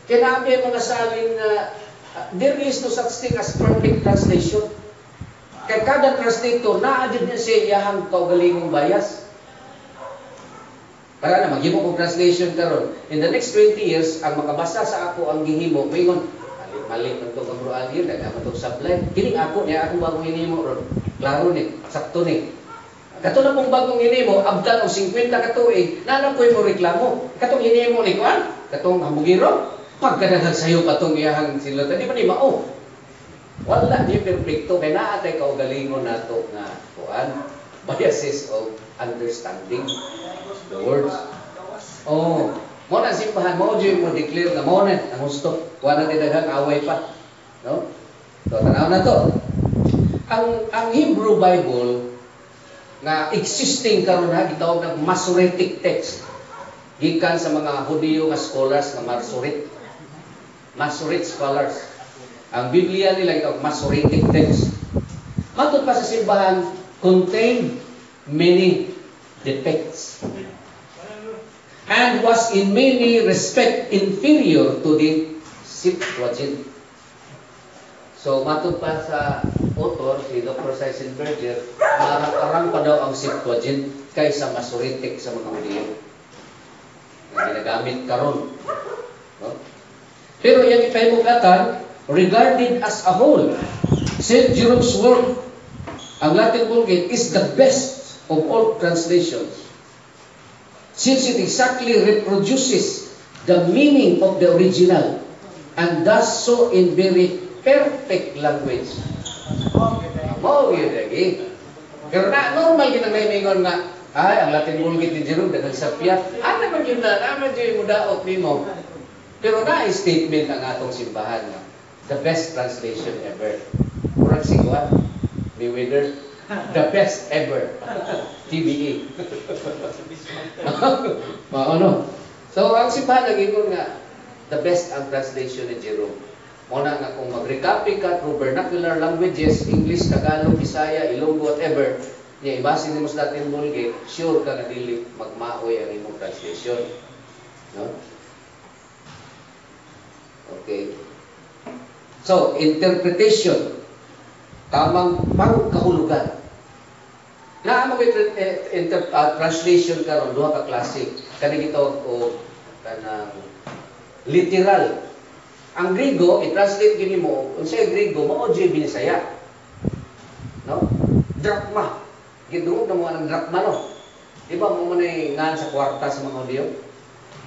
Kinabi ang mga salin na there is no such thing as perfect translation. Kaya kada translator, naadid niya siya iyahang kaugalingong bias. Para na, maghimo kong translation karon. In the next 20 years, ang makabasa sa ako ang gihimo, mayingon, mali man ito kang ruan yun, nagkaman ito sablay. Kining ako, niya akong bagong hinimo ron. Klaro ni, sakto ni. Kato na pong bagong hinimo, abdan o 50 katuig, nanapoy mo reklamo. Katong hinimo ni Kuan, katong hamugiro, pagkadaghag sayo katong iyahang sila. Di ba ni mao? Wala, di perfecto. Kaya naatay kaugalingon nato nga, Kuan, biases of understanding the words. Oh, mo na simbahan mo jud mo declare na mo na ang gusto. Wala na daghang away pa. No? So tanaw na to. Ang Hebrew Bible nga existing karon ha gitawag ng Masoretic text. Gikan sa mga Hudiyo nga scholars nga Masoret scholars. Ang Biblia nila gitawag Masoretic text. Matod pa sa simbahan contain many defects and was in many respect inferior to the Septuagint. So, matod pa sa author, si Dr. Seisenberger, marang-arang pa daw ang Septuagint kaysa Masoretic sa mga Hudiyo na ginagamit karon. No? Pero yung ipahimugatan, regarded as a whole, St. Jerome's work, ang Latin Vulgate, is the best of all translations, since it exactly reproduces the meaning of the original and does so in very perfect language. Mao gyud lagi. Pero na normal ginangaymingon nga ay ang Latin Vulgate ni Jerome daghang sapyat. Ano man yun na, naman yun mudaot nimo. Pero na statement ang atong simbahan nga the best translation ever. Murag si Juan Mayweather, the best ever. TBA. Ano? So, ang simbahan nag-ingon nga, the best ang translation ni Jerome. Muna nga kung mag-recopy ka through vernacular languages, English, Tagalog, Bisaya, Ilonggo, whatever, niya ibasin mo sa Latin Vulgate, sure ka na dili magmaoy ang imong translation. No? Okay. So, interpretation. Tamang pangkahulugan. Na mo translation karon duha ka klase. Kani gitawag og kanang literal. Ang Griego i-translate gini mo, unsay Griego mao jud binisaya. No? Drachma. Gidungog na mo ang drachma no. Di ba mo manay ngan sa kwarta sa mga Hudiyo?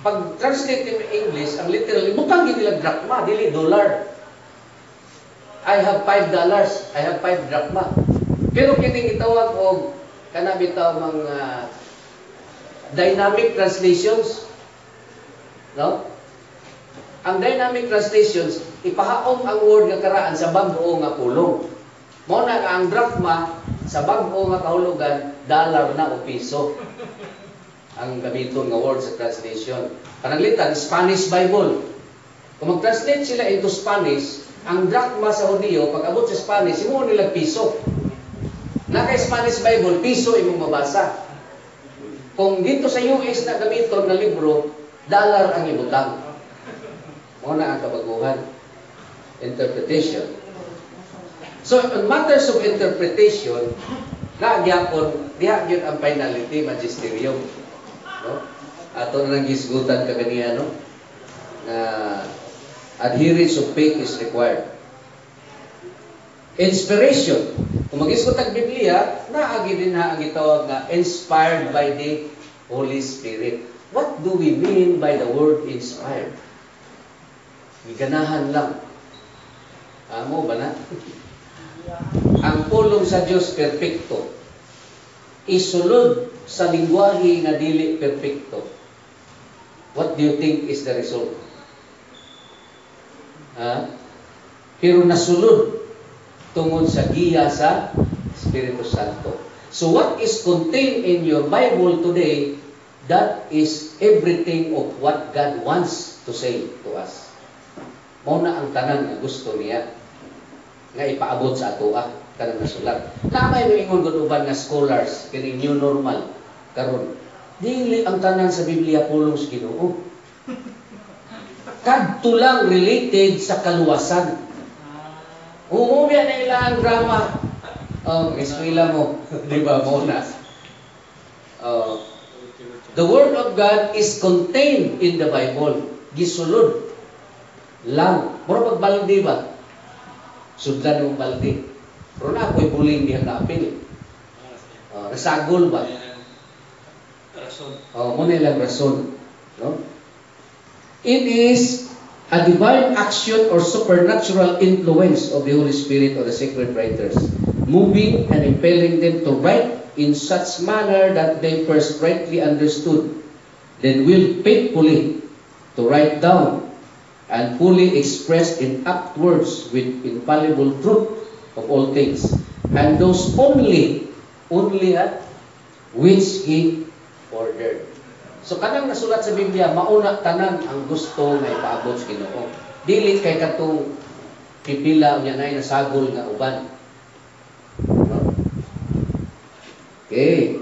Pag translate in English, ang literal butang gid nila drachma, dili dollar. I have $5. I have 5 drachma. Pero kining gitawag og kana bitaw mga dynamic translations. No? Ang dynamic translations ipahaom ang word nga karaan sa bag-o nga pulong. Mao na ang drachma sa bag-o nga kahulugan dollar na o piso. Ang gamiton nga word sa translation. Pananglitan Spanish Bible. Kung mag-translate sila into Spanish, ang drachma sa Hudiyo, pag abot sa Spanish, imo nila piso. Na kay Spanish Bible, piso imong mabasa. Kung dito sa US na gamiton na libro, dollar ang ibutang. Muna ang kabaguhan. Interpretation. So, on matters of interpretation, Na gyapon diha gyud ang finality magisterium, no? Ato na nang gisgutan kaganiya, no? Na adherence of faith is required. Inspiration. Kung mag-isgot ang Biblia, naagi din na ang gitawag na inspired by the Holy Spirit. What do we mean by the word inspired? Giganahan lang. Amo ba na? Ang pulong sa Dios perpekto. Isulod sa lingwahe nga dili perpekto. What do you think is the result? Pero nasulod tungod sa giya sa Espiritu Santo. So what is contained in your Bible today, that is everything of what God wants to say to us. Mao na ang tanan nga gusto niya nga ipaabot sa atoa kanang nasulat. Namay moingon gud uban nga scholars kini new normal karon. Dili ang tanan sa Biblia pulong sa Ginoo. Kadto lang related sa kaluwasan. Umuwi na ilang drama. Eskwela mo. Di ba, Mona? The Word of God is contained in the Bible. Gisulod. Lang. Mura pagbaldi ba? Sudlan yung baldi. Pero na ako'y buling diyan na apil. Nasagol ba? Rason. Muna ilang rason. No? It is a divine action or supernatural influence of the Holy Spirit or the sacred writers, moving and impelling them to write in such manner that they first rightly understood, then will faithfully to write down and fully express in apt words with infallible truth of all things, and those only which He ordered. So kanang nasulat sa Biblia, mauna tanan ang gusto nga ipaabot sa Ginoo. Dili kay katong pipila unya nay nasagol nga uban. No? Okay.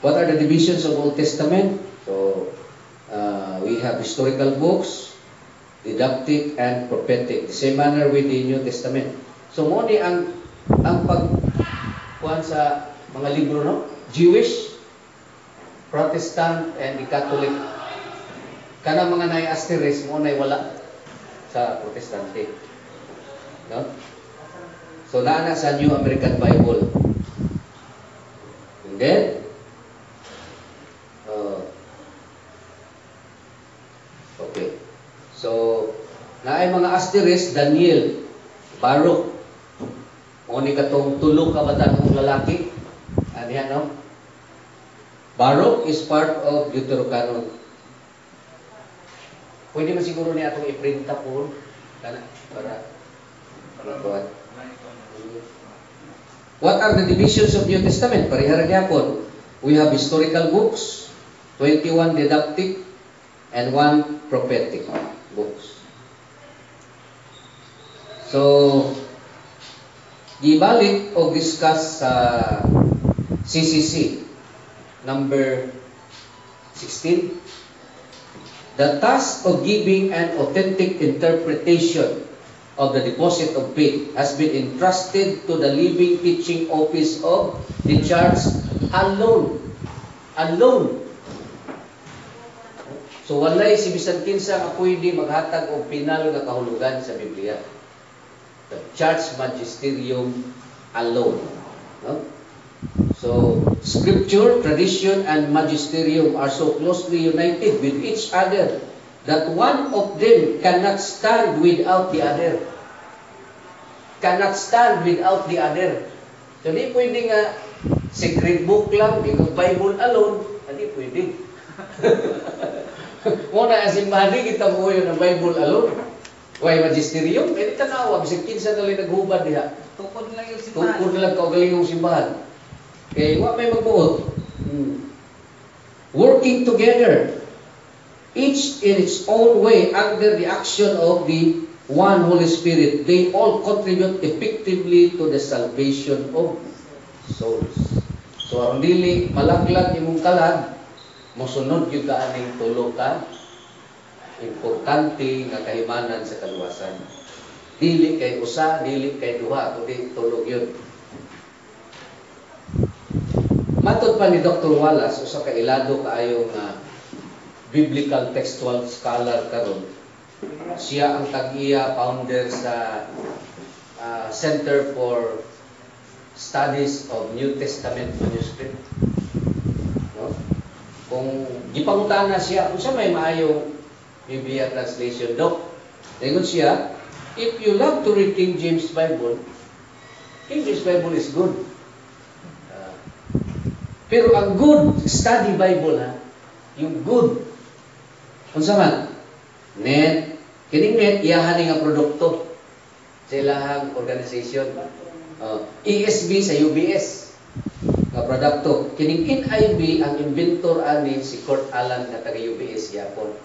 What are the divisions of Old Testament? So we have historical books, didactic and prophetic. The same manner with the New Testament. So mo ni ang pagkuhan sa mga libro, no? Jewish, Protestant and Catholic. Kanang mga nay asterisk mo nay wala sa Protestante. No? So naa na sa New American Bible. And then okay. So naay mga asterisk Daniel, Baruch. Mo ni katong tulo ka batang lalaki. Aniya, no? Baruch is part of Deuterocanon. Pwede man siguro niya itong i-printa po para buwan. What are the divisions of New Testament? Parihara gyapon. We have historical books, 21 didactic, and 1 prophetic books. So, gibalik o discuss sa CCC number 16. The task of giving an authentic interpretation of the deposit of faith has been entrusted to the living teaching office of the church alone. Alone. So walay si bisan kinsa nga pwede maghatag og pinal nga kahulugan sa Biblia. The church magisterium alone. No? So, scripture, tradition, and magisterium are so closely united with each other that one of them cannot stand without the other. Cannot stand without the other. So, di pwede nga secret book lang, di ko Bible alone, hindi pwede. Muna, simbahan kita mo yun ng Bible alone. Why magisterium? Pwede tanawa, bisag kinsa nalang naghubad diha. Tukod lang yung simbahan. Tukod lang kaugalingong simbahan. Okay, what may magbuot? Working together, each in its own way, under the action of the one Holy Spirit, they all contribute effectively to the salvation of souls. So, ang dili malaglag imong kalag, mosunod yung kaaning tulo ka, importante nga kahimanan sa kaluwasan. Dili kay usa, dili kay duha, kundi tulog yun. Matod pa ni Dr. Wallace, usa ka ilado kaayong biblical textual scholar karon. Siya ang tag-iya founder sa Center for Studies of New Testament Manuscript. No? Kung gipangutana siya, kung siya may maayong Biblia translation, Doc, ingon siya, if you love to read King James Bible is good. Pero ang good study Bible, yung good, kung man, net, kining net, iyahan nga produkto sa ilahang organization. ESB sa UBS nga produkto. Kining NIV, ang inventor ani si Kurt Aland nga taga UBS yapon.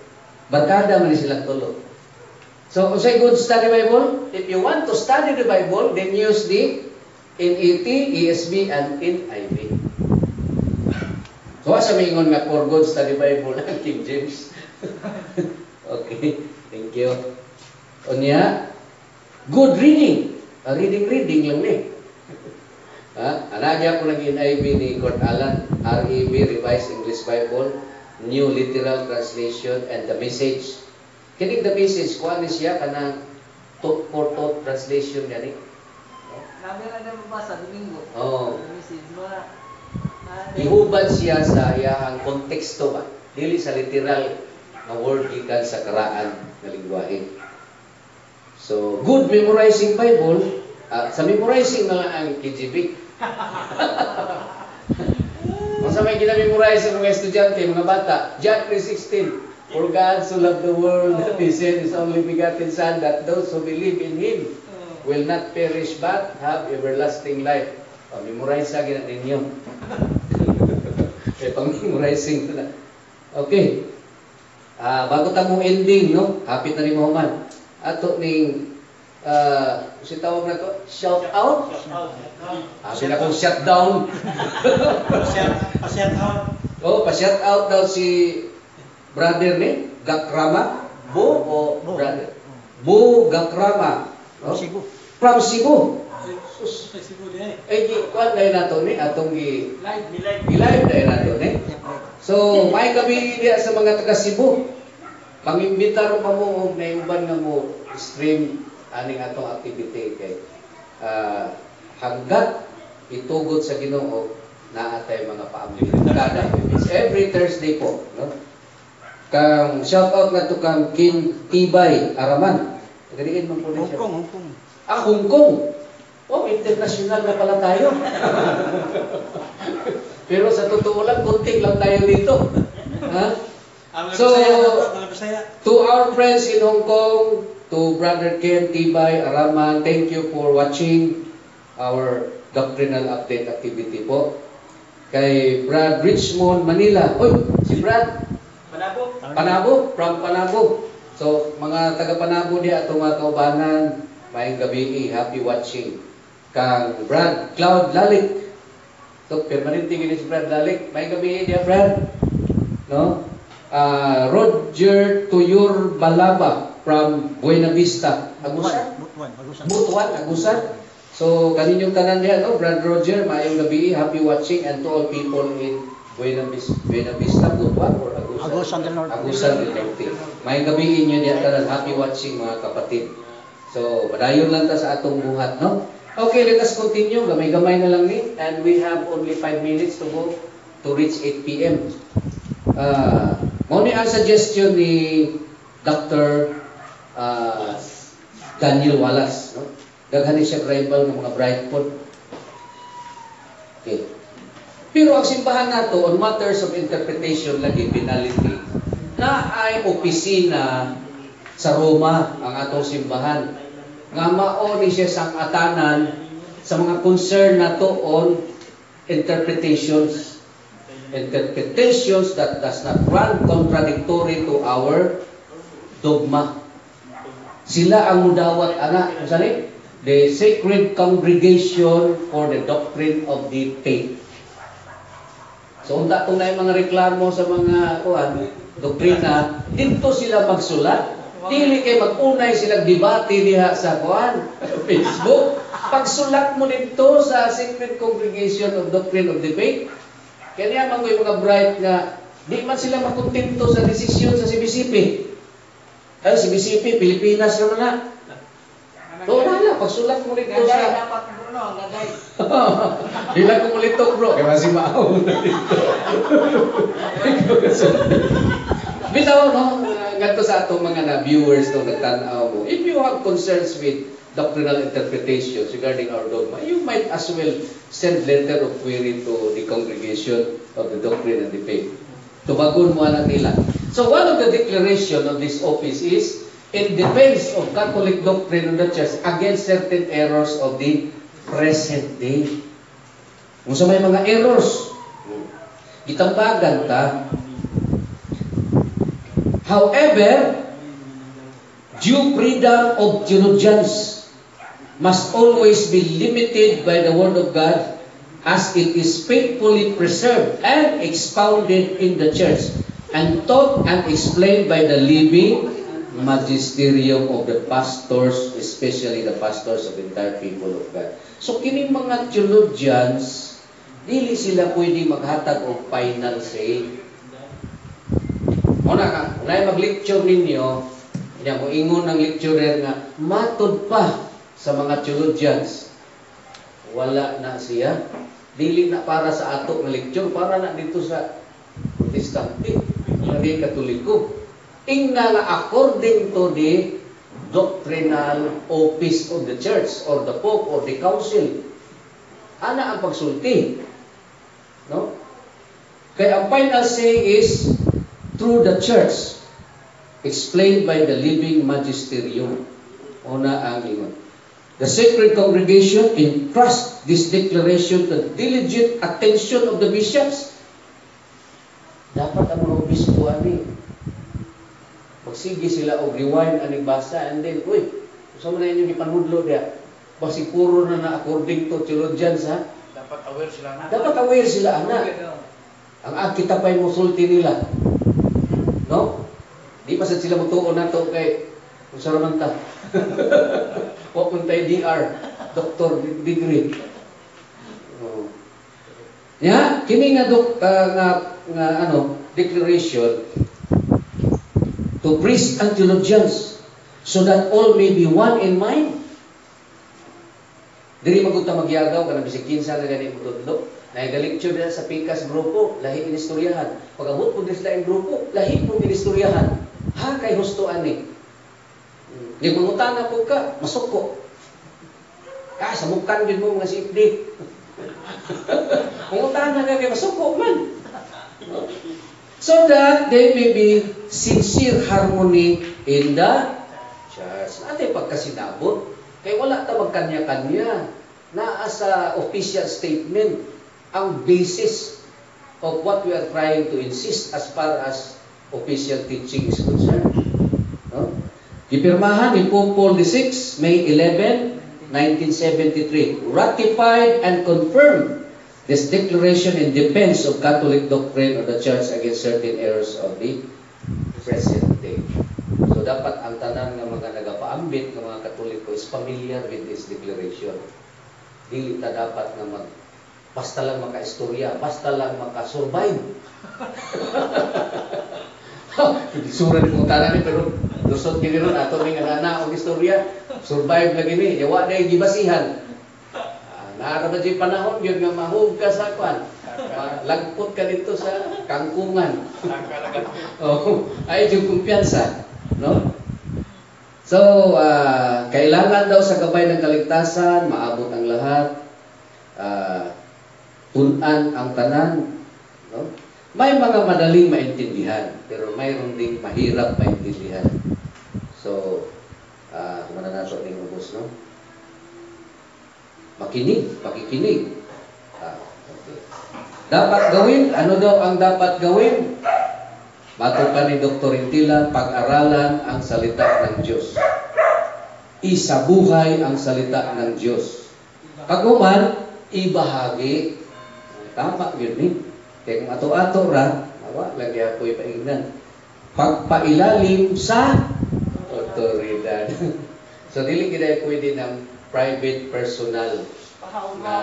Barkada man silang tulo. So, kung say good study Bible, if you want to study the Bible, then use the NET, ESB, and NIV. So, asa may ingon nga for good study Bible ang King James. Okay, thank you. Unya, good reading. Reading lang ni. Anagya ko ng NIV ni Kurt Aland, REB, Revised English Bible, New Literal Translation, and the Message. Kinig the Message, kuha ni siya kanang thought for thought translation gani. Nabi na mabasa Domingo. Oh. Message mga Ihubad siya sa iyahang konteksto ba, dili sa literal na word gikan sa karaan nga lingwahe. So, good memorizing Bible, sa memorizing na lang ang KGB. Kung sa may ginamemorize sa mga estudyante, mga bata, John 3:16, for God so loved the world that He sent His only begotten Son, that those who believe in Him will not perish but have everlasting life. Memorize sa gina ninyo. Kaya pang-memorizing na. Okay. Bago ta mong ending, no? Hapit na ni Muhammad. Ato ning si tawag na to, shout out. Sila kong shut down. Pa-shout out. Oh, pa-shout out daw si brother ni Gakrama. Bo o brother? Bo Gakrama. No? From Cebu. Kuan dahil nato ni atong i-live dahil nato ni. So, may gabi diya sa mga taga Cebu. Pangimbitar pa mo na uban nga mo stream aning atong activity kay hanggat itugod sa Ginoo naa tay mga paamli. Kada every Thursday po, no? Kang shout out na to kang King Tibay Araman. Tagadiin man po siya. Hong Kong. Hong Kong. Oh, international na pala tayo. Pero sa totoo lang, kunting lang tayo dito. So, to our friends in Hong Kong, to Brother Ken Tibay Araman, thank you for watching our doctrinal update activity po. Kay Brad Richmond, Manila. Uy, si Brad. Panabo, from Panabo. So, mga taga Panabo diya atong mga kaubanan, maayong gabi, happy watching. Kang Brad Cloud Lalik. So, permanente gini si Brad Lalik. Maayong gabi diya, Brad. No? Roger Tuyur Balaba from Buena Vista, Agusan. Butuan, Agusan. So, kaninyong tanan diya, no? Brad Roger, maayong gabi, happy watching, and to all people in Buena Vista, Butuan, or Agusan del Norte. Maayong gabi inyo diya tanan, happy watching mga kapatid. So, padayon lang ta sa atong buhat, no? Okay, let us continue. Gamay-gamay na lang ni, and we have only 5 minutes to go to reach 8 p.m. Muna ang suggestion ni Dr. Daniel Wallace, no? Daghani siya rival ng mga Brightpod. Okay. Pero ang simbahan nato on matters of interpretation lagi penalty na ay opisina sa Roma ang atong simbahan. Nga mao ni siya sang atanan sa mga concern nato on interpretations that does not run contradictory to our dogma. Sila ang mudawat ana, usani the Sacred Congregation for the Doctrine of the Faith. So unta tong nay mga reklamo sa mga doktrina, dito sila magsulat. Dili kay mag-unay silang debate diha sa Facebook. Pagsulat mo dito sa Sacred Congregation of Doctrine of the Faith, Kaya niya man yung mga bright nga, di man sila makontento sa desisyon sa CBCP. Ay, CBCP, Pilipinas naman na. Doon na, pagsulat mo dito Gaday sa... dapat Bruno, gaday. Bilang ko mulito, bro. Kaya masih maaw na dito. Bitaw, no? Ganito sa atong mga viewers no, nagtanaw mo. If you have concerns with doctrinal interpretations regarding our dogma, you might as well send letter of query to the congregation of the doctrine and the faith. Tubagon mo anak nila. So one of the declaration of this office is in defense of Catholic doctrine of the Church against certain errors of the present day. Kung sa may mga errors, itambagan ta. However, due freedom of theologians must always be limited by the Word of God as it is faithfully preserved and expounded in the Church and taught and explained by the living magisterium of the pastors, especially the pastors of the entire people of God. So, kining mga theologians, dili sila pwede maghatag og final say. Una ka, unay mag-lecture ninyo, kaya mo ingon ng lecturer nga, matod pa sa mga theologians. Wala na siya. Dili na para sa ato ng lecture, para na dito sa Protestante, hindi Katoliko. Ingna nga according to the doctrinal office of the church or the Pope or the Council. Ana ang pagsulti. No? Kaya ang final say is through the church, explained by the living magisterium. Una ang ingon. The sacred congregation entrust this declaration to the diligent attention of the bishops. Dapat ang mga obispo ani magsige sila og rewind ani basa and then, uy, sa man ninyo gipanudlo dia. Basi puro na according to theologians ha. Dapat aware sila na. Dapat aware sila ana. Ang kita pa'y musulti nila. No? Di pa sa sila mutuon na to kay usara man ta. Wa kun tay DR, doctor degree. Oh. Ya, kini nga declaration to priests and theologians so that all may be one in mind. Diri magunta magyagaw kana bisig kinsa nga gani mududlo. Naiga-lecture dila sa Pikas grupo, lahi inistoryahan. Pag-abot po sa laing grupo, lahi po inistoryahan. Ha, kay husto ani. Di mangutana po ka, masuko. Samukan din mo mga CFD. Mangutana ka kay masuko man. So that they may be sincere harmony in the church. Ate pagkasinabot, kay wala ta magkanya-kanya. Naa sa official statement ang basis of what we are trying to insist as far as official teaching is concerned. No? Ipirmahan ni Pope Paul VI, May 11, 1973, ratified and confirmed this declaration in defense of Catholic doctrine of the Church against certain errors of the present day. So dapat ang tanan ng mga nagapaambit ng mga Katoliko is familiar with this declaration. Dili ta dapat nga basta lang maka-istorya, basta lang maka-survive. Surat mo tanan ni pero lusot gini ron ato ning ana og istorya, survive lagi ni, yawa day gibasihan. Naara ba di panahon gyud nga mahug ka sa kwan. Lagpot ka dito sa kangkungan. Oh, ay yung kumpiyansa, no? So, kailangan daw sa gabay ng kaligtasan, maabot ang lahat. Tunan ang tanan, no? May mga madaling maintindihan, pero mayroon ding mahirap maintindihan. So, mananaso ning ubos, no? Pakikinig. Okay. Dapat gawin, ano daw ang dapat gawin? Bato pa ni Dr. Intila, pag-aralan ang salita ng Diyos. Isabuhay ang salita ng Diyos. Paghuman, ibahagi. Tama yun ni. Kaya kung ato-ato ra, nawa, lagi ako'y paingnan. Pagpailalim sa otoridad. So, dili kita pwede ng private, personal na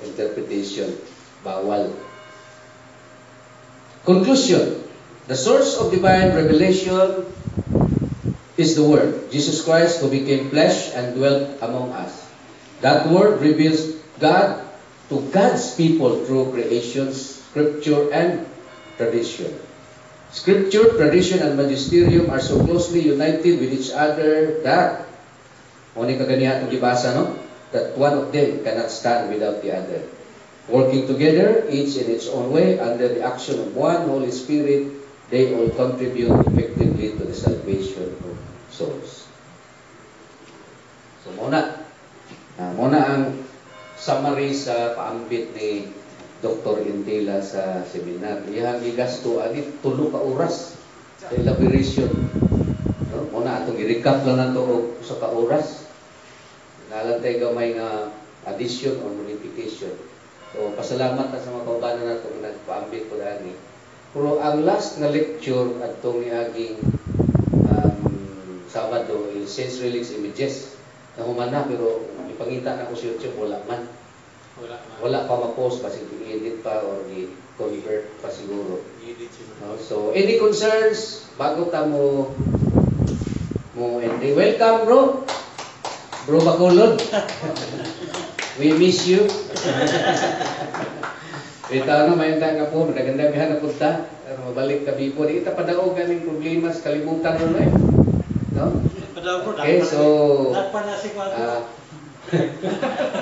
interpretation. Bawal. Conclusion. The source of divine revelation is the Word, Jesus Christ, who became flesh and dwelt among us. That Word reveals God to God's people through creation, Scripture, and tradition. Scripture, tradition, and magisterium are so closely united with each other that, muna kaganihan itong ibasa, no? That one of them cannot stand without the other. Working together, each in its own way, under the action of one Holy Spirit, they all contribute effectively to the salvation of souls. So muna ang summary sa paambit ni Dr. Intila sa seminar. Iyang gigasto ani 3 ka oras sa elaboration. No? Muna atong i-recap lang nato og usa ka oras. Nalantay gamay nga addition or modification. So pasalamat na sa mga kaubanan nato nga nagpaambit ko ani. Pero ang last na lecture atong niaging Sabado is Sense Relics Images. Nahuman na pero ipangita na ko sa YouTube wala man. Wala pa ma-post kasi i-edit pa or i-convert pa siguro. No? So any concerns bago ta mo entry? Welcome bro Bacolod. We miss you. Ito may nga po, naganda mihan na punta. Mabalik ka bipo. Di ita padaog ganing problema sa kalibutan ron eh. No? Okay, so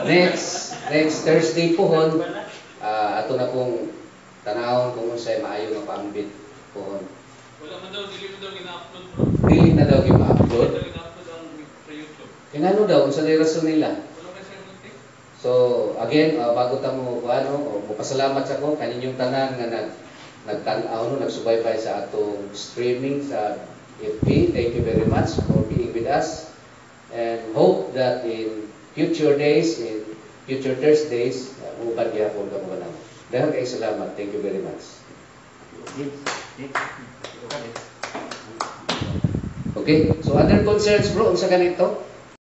next Thursday pohon, ato na pong tanawon kung unsay maayo nga paambit pohon. Wala man daw, dili man daw gina-upload bro. Dili na daw gina-upload. Dili gina-upload ang sa YouTube. Ingano daw unsa day rason nila? Wala man siya muntik. So again, bago ta mo pasalamat sa ko kaninyong tanan nga nagtan-aw no, nagsubaybay sa atong streaming sa FB. Thank you very much for being with us and hope that in future days, in future Thursdays, uban gyapon ka mo namo. Daghang kay salamat. Thank you very much. Okay, so other concerns bro, unsa ganito?